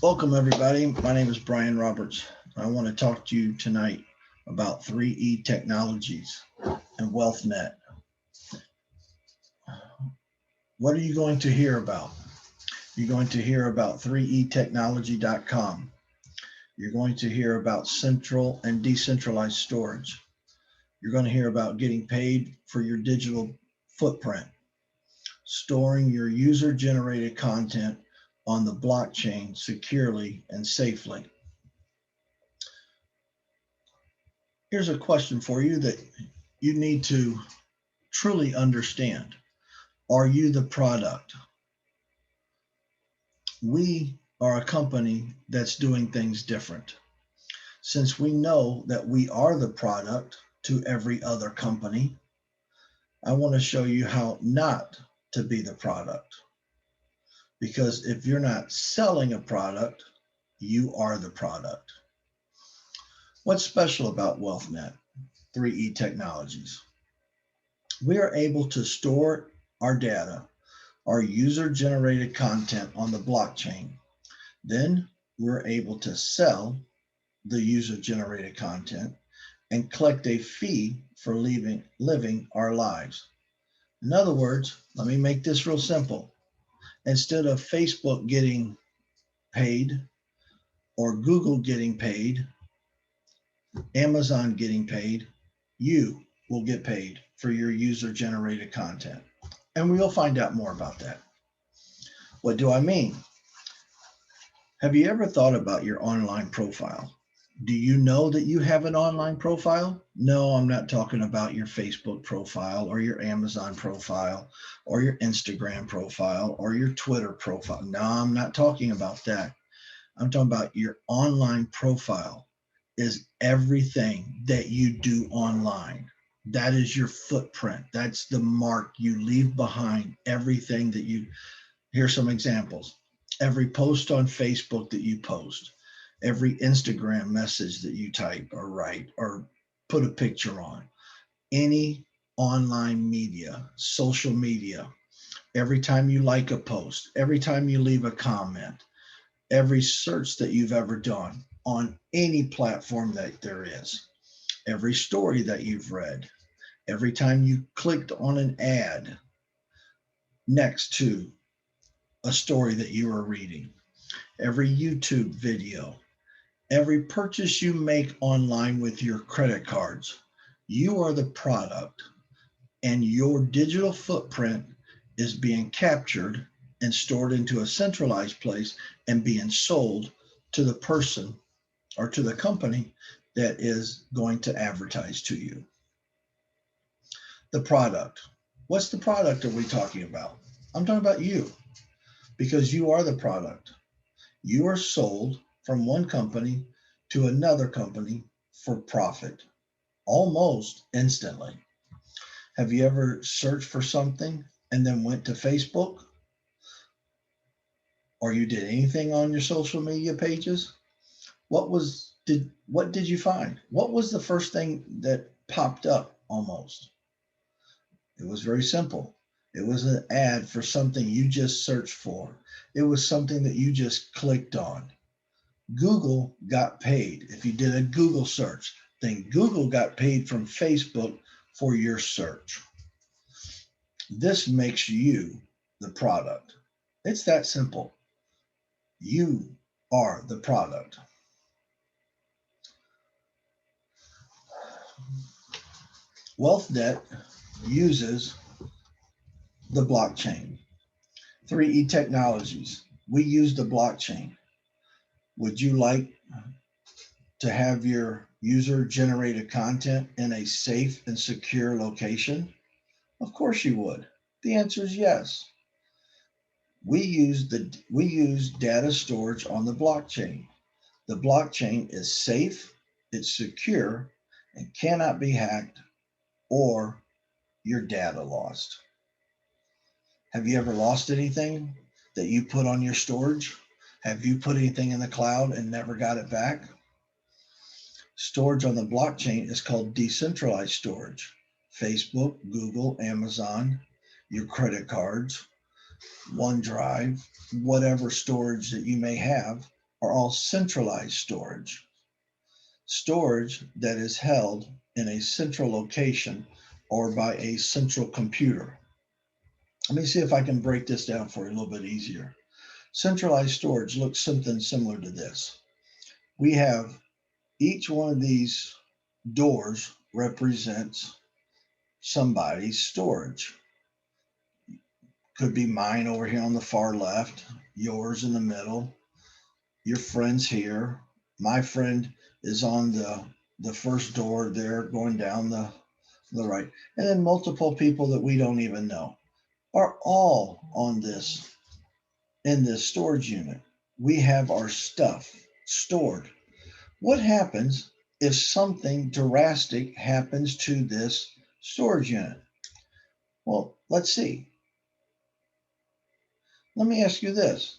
Welcome, everybody. My name is Brian Roberts. I want to talk to you tonight about 3E Technologies and WealthNet. What are you going to hear about? You're going to hear about 3etechnology.com. You're going to hear about central and decentralized storage. You're going to hear about getting paid for your digital footprint, storing your user-generated content on the blockchain securely and safely. Here's a question for you that you need to truly understand. Are you the product? We are a company that's doing things different. Since we know that we are the product to every other company, I want to show you how not to be the product. Because if you're not selling a product, you are the product. What's special about WealthNet, 3E Technologies? We are able to store our data, our user-generated content on the blockchain. Then we're able to sell the user-generated content and collect a fee for living our lives. In other words, let me make this real simple. Instead of Facebook getting paid or Google getting paid, Amazon getting paid, you will get paid for your user-generated content. And we'll find out more about that. What do I mean? Have you ever thought about your online profile? Do you know that you have an online profile? No, I'm not talking about your Facebook profile or your Amazon profile or your Instagram profile or your Twitter profile. No, I'm not talking about that. I'm talking about your online profile is everything that you do online. That is your footprint. That's the mark you leave behind, everything that you, here's some examples. Every post on Facebook that you post, every Instagram message that you type or write or put a picture on, any online media, social media, every time you like a post, every time you leave a comment, every search that you've ever done on any platform that there is, every story that you've read, every time you clicked on an ad next to a story that you are reading, every YouTube video, every purchase you make online with your credit cards, you are the product, and your digital footprint is being captured and stored into a centralized place and being sold to the person or to the company that is going to advertise to you. The product. What's the product are we talking about? I'm talking about you, because you are the product. You are sold from one company to another company for profit, almost instantly. Have you ever searched for something and then went to Facebook? Or you did anything on your social media pages? What did you find? What was the first thing that popped up almost? It was very simple. It was an ad for something you just searched for. It was something that you just clicked on. Google got paid. If you did a Google search, then Google got paid from Facebook for your search. This makes you the product. It's that simple. You are the product. WealthNet uses the blockchain. 3E Technologies, we use the blockchain. Would you like to have your user-generated content in a safe and secure location? Of course you would. The answer is yes. We use data storage on the blockchain. The blockchain is safe, it's secure, and cannot be hacked or your data lost. Have you ever lost anything that you put on your storage? Have you put anything in the cloud and never got it back? Storage on the blockchain is called decentralized storage. Facebook, Google, Amazon, your credit cards, OneDrive, whatever storage that you may have are all centralized storage, storage that is held in a central location or by a central computer. Let me see if I can break this down for you a little bit easier. Centralized storage looks something similar to this. We have each one of these doors represents somebody's storage. Could be mine over here on the far left, yours in the middle, your friend's here. My friend is on the first door there going down the right. And then multiple people that we don't even know are all on this in this storage unit. We have our stuff stored. What happens if something drastic happens to this storage unit? Well, let's see. Let me ask you this.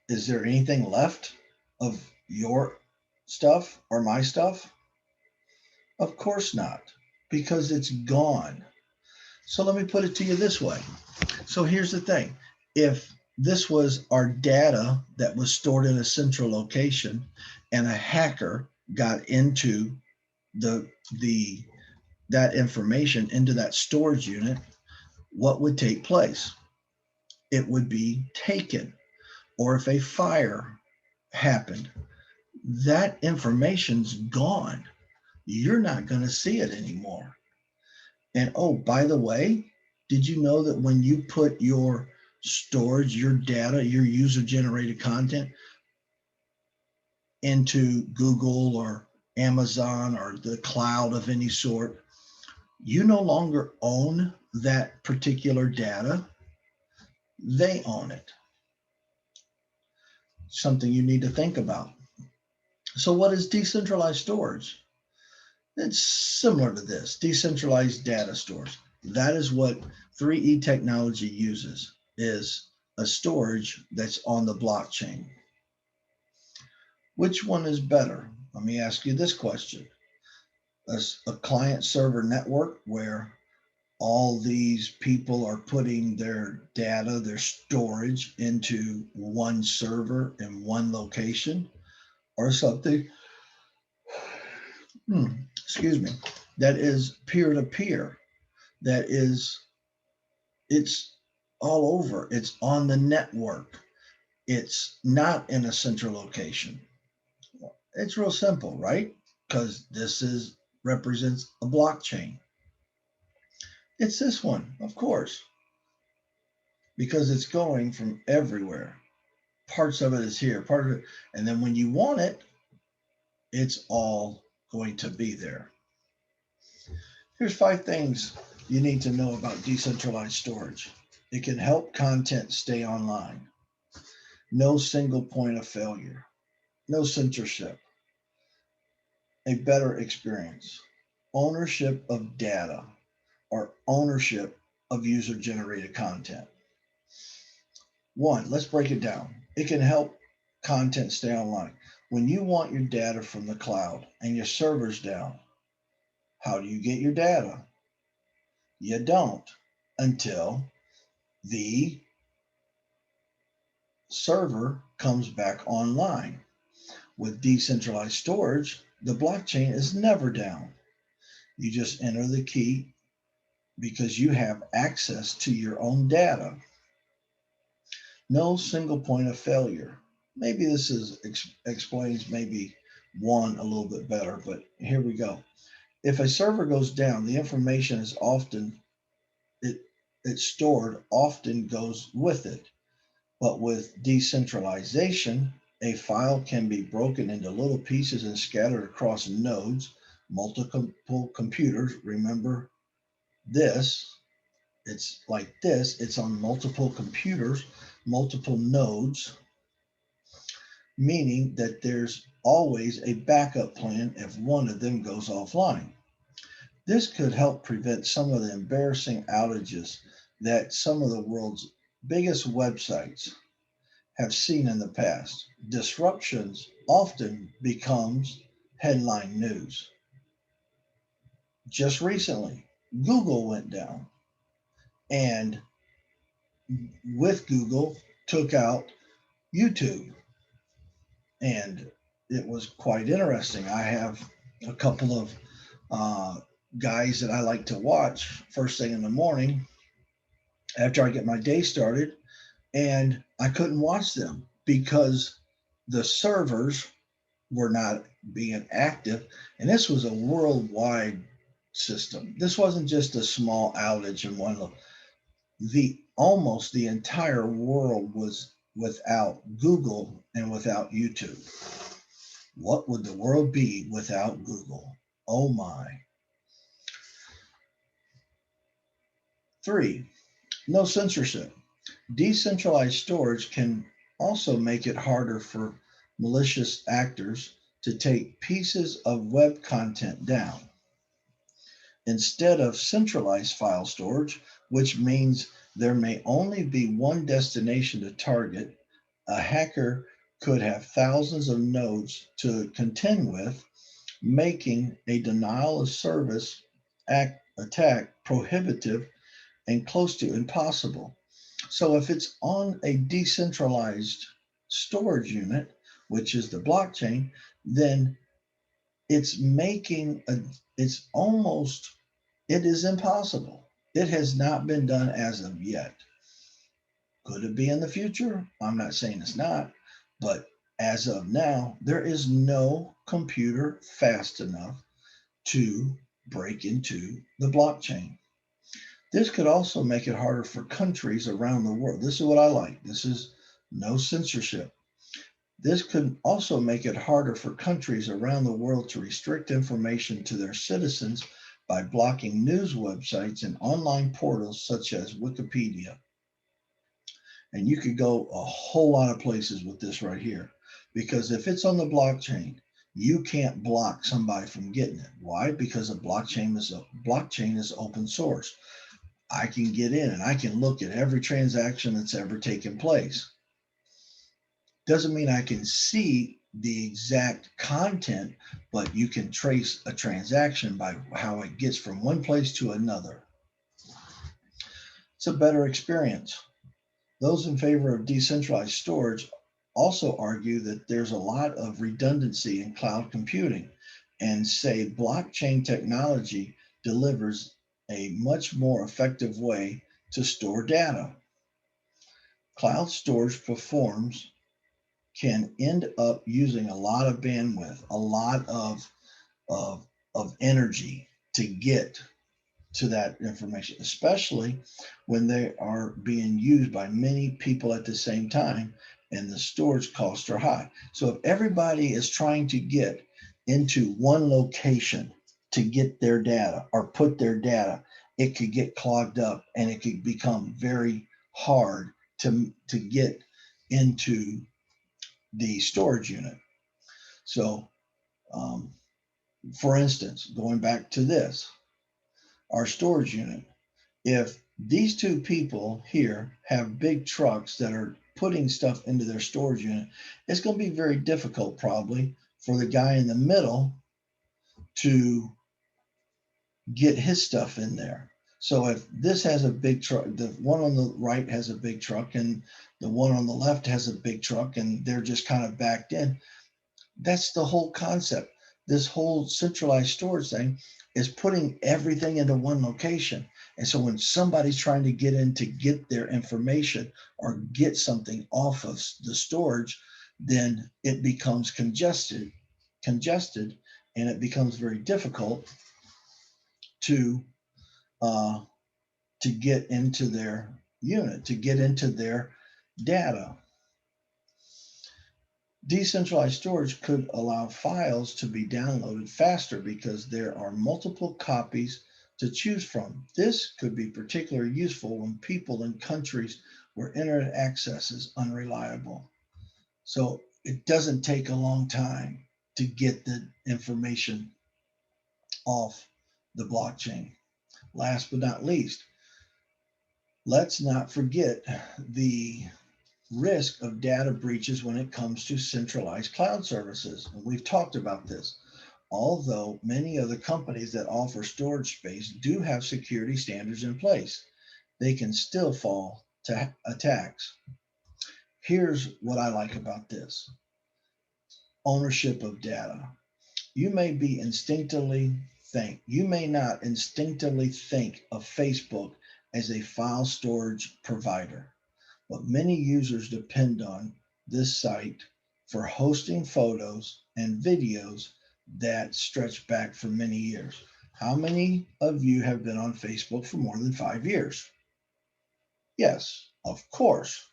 Is there anything left of your stuff or my stuff? Of course not, because it's gone. So let me put it to you this way. So here's the thing. If this was our data that was stored in a central location and a hacker got into the that information into that storage unit, what would take place? It would be taken. Or if a fire happened, that information's gone. You're not going to see it anymore. And oh, by the way, did you know that when you put your storage, your data, your user generated content into Google or Amazon or the cloud of any sort, you no longer own that particular data? They own it. Something you need to think about. So, what is decentralized storage? It's similar to this decentralized data stores. That is what 3E technology uses, is a storage that's on the blockchain. Which one is better? Let me ask you this question. A client server network where all these people are putting their data, their storage into one server in one location, or something, excuse me, that is peer to peer, that is, it's all over, it's on the network, it's not in a central location. It's real simple, right? Because this is represents a blockchain. It's this one, of course, because it's going from everywhere. Parts of it is here, part of it, and then when you want it, it's all going to be there. Here's 5 things you need to know about decentralized storage. It can help content stay online. No single point of failure. No censorship. A better experience. Ownership of data or ownership of user generated content. One, let's break it down. It can help content stay online. When you want your data from the cloud and your server's down, how do you get your data? You don't until the server comes back online. With decentralized storage, the blockchain is never down. You just enter the key because you have access to your own data. No single point of failure. Maybe this explains maybe one a little bit better, but here we go. If a server goes down, the information is often it it's stored often goes with it. But with decentralization, a file can be broken into little pieces and scattered across nodes, multiple computers. Remember this, it's like this, it's on multiple computers, multiple nodes, meaning that there's always a backup plan if one of them goes offline. This could help prevent some of the embarrassing outages that some of the world's biggest websites have seen in the past. Disruptions often becomes headline news. Just recently, Google went down and with Google took out YouTube. And it was quite interesting. I have a couple of uh, guys that I like to watch first thing in the morning after I get my day started, and I couldn't watch them because the servers were not being active. And this was a worldwide system. This wasn't just a small outage in one. The almost the entire world was without Google and without YouTube. What would the world be without Google? Oh my. 3, no censorship. Decentralized storage can also make it harder for malicious actors to take pieces of web content down. Instead of centralized file storage, which means there may only be one destination to target, a hacker could have thousands of nodes to contend with, making a denial of service attack prohibitive and close to impossible. So if it's on a decentralized storage unit, which is the blockchain, then it's making a it's almost it is impossible. It has not been done as of yet. Could it be in the future? I'm not saying it's not, but as of now, there is no computer fast enough to break into the blockchain. This could also make it harder for countries around the world. This is what I like. This is no censorship. This could also make it harder for countries around the world to restrict information to their citizens by blocking news websites and online portals such as Wikipedia. And you could go a whole lot of places with this right here. Because if it's on the blockchain, you can't block somebody from getting it. Why? Because a blockchain is open source. I can get in and I can look at every transaction that's ever taken place. Doesn't mean I can see the exact content, but you can trace a transaction by how it gets from one place to another. It's a better experience. Those in favor of decentralized storage also argue that there's a lot of redundancy in cloud computing and say blockchain technology delivers a much more effective way to store data. Cloud storage performs can end up using a lot of bandwidth, a lot of, of energy to get to that information, especially when they are being used by many people at the same time and the storage costs are high. So if everybody is trying to get into one location to get their data or put their data, it could get clogged up and it could become very hard to get into the storage unit. So, um, for instance, going back to this, our storage unit, if these two people here have big trucks that are putting stuff into their storage unit, it's going to be very difficult probably for the guy in the middle to get his stuff in there. So if this has a big truck, the one on the right has a big truck and the one on the left has a big truck and they're just kind of backed in. That's the whole concept. This whole centralized storage thing is putting everything into one location. And so when somebody's trying to get in to get their information or get something off of the storage, then it becomes congested, and it becomes very difficult to uh, to get into their unit, to get into their data. Decentralized storage could allow files to be downloaded faster because there are multiple copies to choose from. This could be particularly useful when people in countries where internet access is unreliable. So it doesn't take a long time to get the information off the blockchain. Last but not least, let's not forget the risk of data breaches when it comes to centralized cloud services. And we've talked about this. Although many of the companies that offer storage space do have security standards in place, they can still fall to attacks. Here's what I like about this. ownership of data. You may not instinctively think of Facebook as a file storage provider, but many users depend on this site for hosting photos and videos that stretch back for many years. How many of you have been on Facebook for more than 5 years? Yes, of course,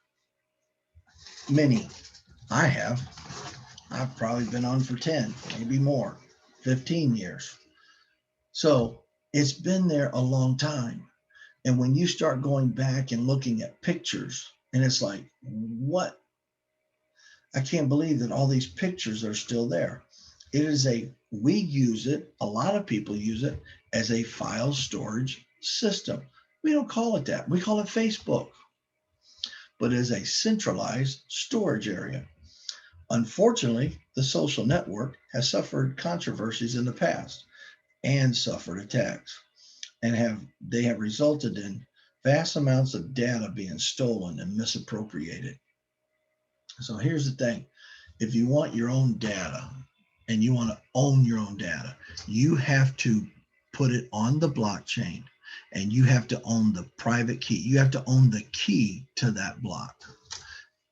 many. I have. I've probably been on for 10, maybe more, 15 years. So it's been there a long time. And when you start going back and looking at pictures, and it's like, what? I can't believe that all these pictures are still there. We use it, a lot of people use it as a file storage system. We don't call it that. We call it Facebook, but as a centralized storage area. Unfortunately, the social network has suffered controversies in the past and suffered attacks, and they have resulted in vast amounts of data being stolen and misappropriated. So here's the thing. If you want your own data and you want to own your own data, you have to put it on the blockchain and you have to own the private key. You have to own the key to that block.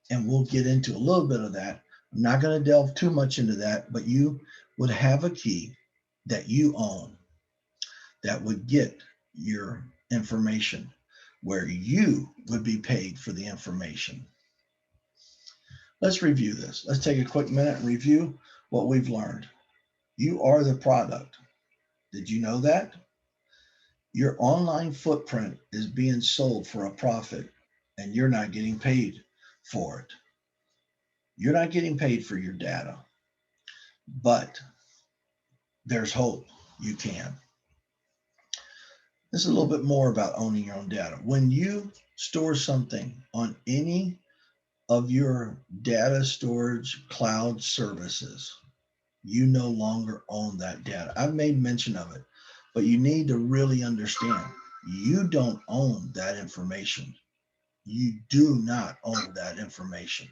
And we'll get into a little bit of that. I'm not going to delve too much into that, but you would have a key that you own that would get your information where you would be paid for the information. Let's review this. Let's take a quick minute and review what we've learned. You are the product. Did you know that? Your online footprint is being sold for a profit and you're not getting paid for it. You're not getting paid for your data, but there's hope. You can. This is a little bit more about owning your own data. When you store something on any of your data storage cloud services, you no longer own that data. I've made mention of it, but you need to really understand you don't own that information. You do not own that information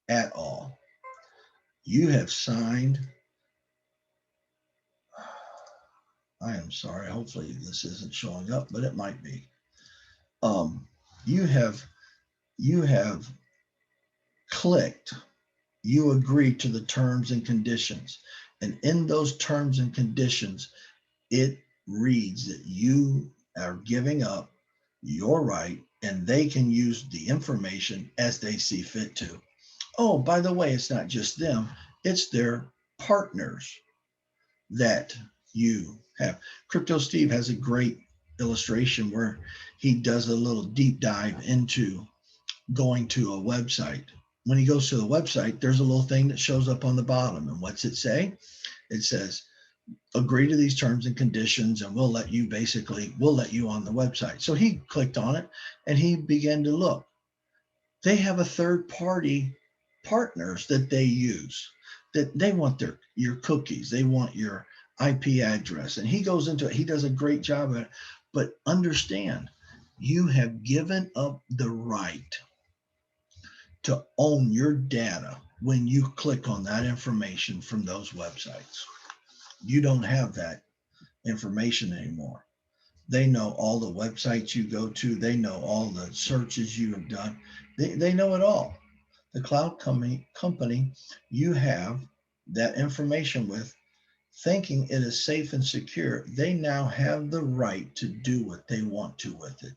at all. You have signed, I am sorry, hopefully this isn't showing up, but it might be. You have clicked, you agree to the terms and conditions. And in those terms and conditions, it reads that you are giving up your right and they can use the information as they see fit to. Oh, by the way, it's not just them, it's their partners that you have. Crypto Steve has a great illustration where he does a little deep dive into going to a website. When he goes to the website, there's a little thing that shows up on the bottom. And what's it say? It says, agree to these terms and conditions and we'll let you on the website. So he clicked on it and he began to look. They have a third party partners that they use, that they want your cookies, they want your IP address. And he goes into it, he does a great job of it. But understand, you have given up the right to own your data when you click on that information from those websites. You don't have that information anymore. They know all the websites you go to. They know all the searches you have done. They know it all. The cloud company you have that information with, thinking it is safe and secure, they now have the right to do what they want to with it.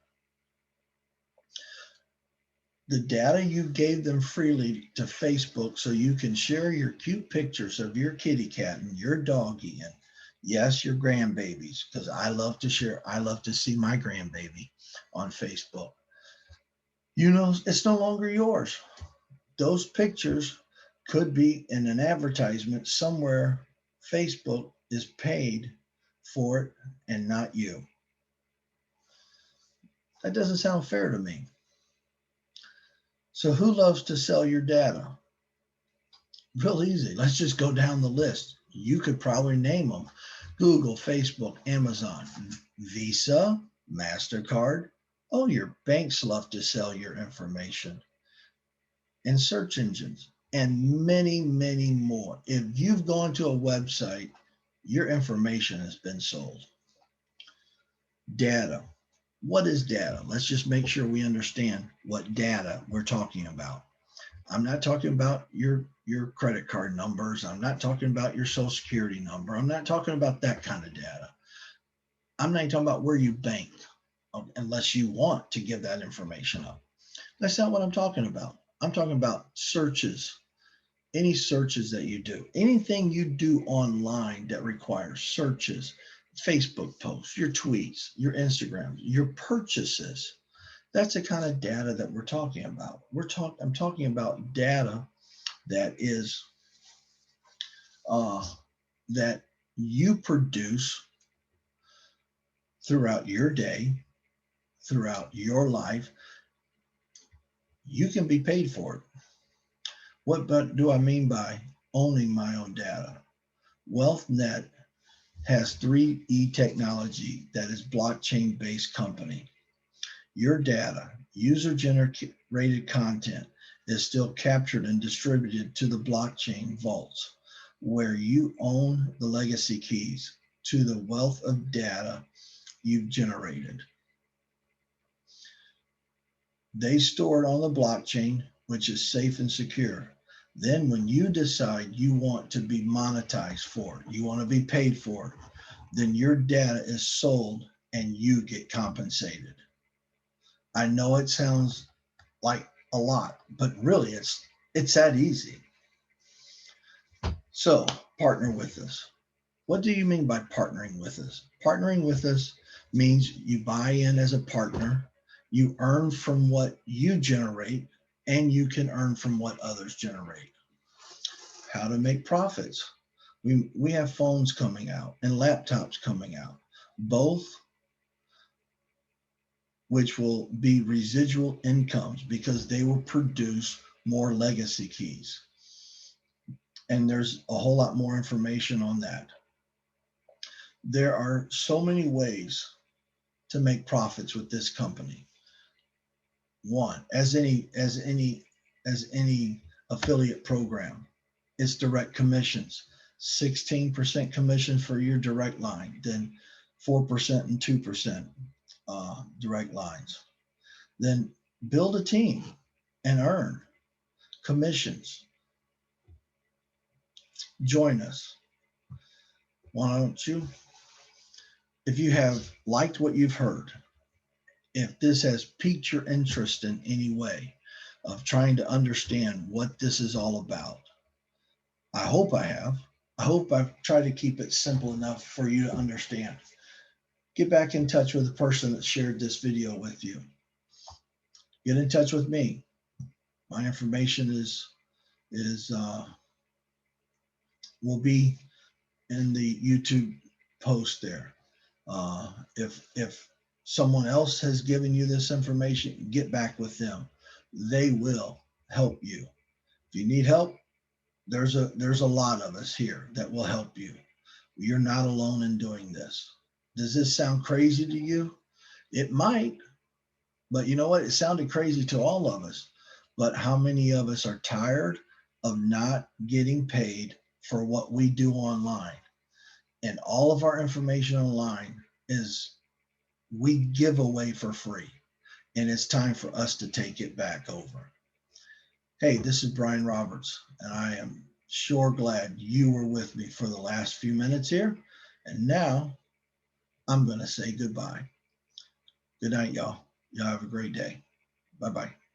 The data you gave them freely to Facebook so you can share your cute pictures of your kitty cat and your doggy and yes, your grandbabies, because I love to see my grandbaby on Facebook. It's no longer yours. Those pictures could be in an advertisement somewhere. Facebook is paid for it and not you. That doesn't sound fair to me. So who loves to sell your data? Real easy. Let's just go down the list. You could probably name them. Google, Facebook, Amazon, Visa, MasterCard. Oh, your banks love to sell your information. And search engines. and many, many more. If you've gone to a website, your information has been sold. Data. What is data? Let's just make sure we understand what data we're talking about. I'm not talking about your credit card numbers. I'm not talking about your social security number. I'm not talking about that kind of data. I'm not talking about where you bank, unless you want to give that information up. That's not what I'm talking about. I'm talking about searches, any searches that you do, anything you do online that requires searches, Facebook posts, your tweets, your Instagram, your purchases. That's the kind of data that we're talking about. I'm talking about data that is that you produce throughout your day, throughout your life. You can be paid for it. What but do I mean by owning my own data? WealthNet has 3E technology that is blockchain-based company. Your data, user-generated content, is still captured and distributed to the blockchain vaults, where you own the legacy keys to the wealth of data you've generated. They store it on the blockchain, which is safe and secure. Then when you decide you want to be monetized for it, you want to be paid for it, then your data is sold and you get compensated. I know it sounds like a lot, but really it's that easy. So partner with us. What do you mean by partnering with us? Partnering with us means you buy in as a partner, you earn from what you generate, and you can earn from what others generate. How to make profits. We have phones coming out and laptops coming out, both which will be residual incomes because they will produce more legacy keys. And there's a whole lot more information on that. There are so many ways to make profits with this company. One, as any affiliate program, it's direct commissions. 16% commission for your direct line, then 4% and 2% direct lines. Then build a team and earn commissions. Join us. Why don't you? If you have liked what you've heard, if this has piqued your interest in any way of trying to understand what this is all about, I hope I have. I hope I've tried to keep it simple enough for you to understand. Get back in touch with the person that shared this video with you. Get in touch with me. My information is will be in the YouTube post there. If someone else has given you this information, get back with them. They will help you. If you need help, there's a lot of us here that will help you. You're not alone in doing this. Does this sound crazy to you? It might, but you know what? It sounded crazy to all of us. But how many of us are tired of not getting paid for what we do online? And all of our information online is we give away for free. And it's time for us to take it back over. Hey, this is Brian Roberts, and I am sure glad you were with me for the last few minutes here. And now I'm going to say goodbye. Good night, y'all. Y'all have a great day. Bye-bye.